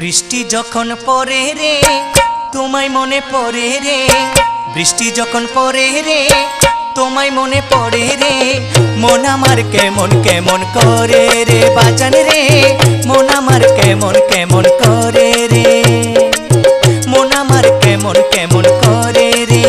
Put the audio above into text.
বৃষ্টি যখন পড়ে রে তোমায় মনে পড়ে রে, বৃষ্টি যখন পড়ে রে তোমায় মনে পড়ে রে, মন আমার কেমন কেমন করে রে বাজান রে, মন আমার কেমন কেমন করে রে, মন আমার কেমন কেমন করে রে।